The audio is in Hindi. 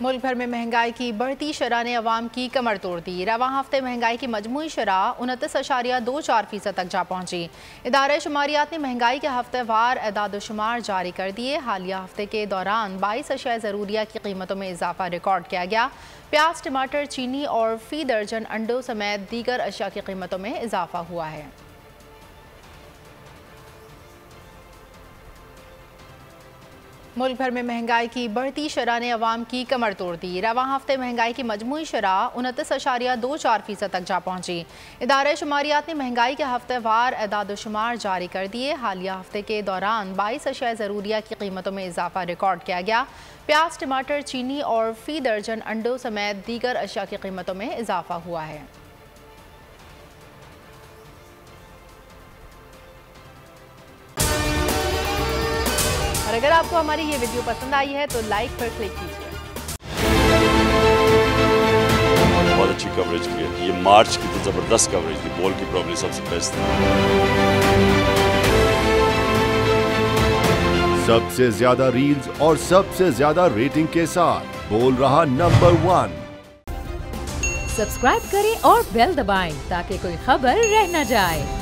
मुल्क भर में महंगाई की बढ़ती शरह ने अवाम की कमर तोड़ दी। रवां हफ्ते महंगाई की मजमूई शरह 29.24% तक जा पहुंची। इदारे शुमारियात ने महंगाई के हफ्तेवार एदाद-ओ-शुमार जारी कर दिए। हालिया हफ्ते के दौरान 22 अशिया ज़रूरिया की कीमतों में इजाफा रिकॉर्ड किया गया। प्याज, टमाटर, चीनी और फी दर्जन अंडों समेत दीगर अशिया की कीमतों में इजाफा हुआ है। मुल्क भर में महंगाई की बढ़ती शरह ने अवाम की कमर तोड़ दी। रवां हफ्ते महंगाई की मजमूई शरह 29.24% तक जा पहुंची। इदारे शुमारियात ने महंगाई के हफ्तेवार एदाद-ओ-शुमार जारी कर दिए। हालिया हफ्ते के दौरान 22 अशिया ज़रूरिया की कीमतों में इजाफा रिकॉर्ड किया गया। प्याज, टमाटर, चीनी और फी दर्जन अंडों समेत दीगर अशिया की कीमतों में इजाफा हुआ है। और अगर आपको हमारी ये वीडियो पसंद आई है तो लाइक पर क्लिक कीजिए। बहुत अच्छी कवरेज की है। ये मार्च की तो जबरदस्त कवरेज थी। बॉल की प्रॉब्लम सबसे बेस्ट थी। सबसे ज्यादा रील्स और सबसे ज्यादा रेटिंग के साथ बोल रहा नंबर 1। सब्सक्राइब करें और बेल दबाएं ताकि कोई खबर रह न जाए।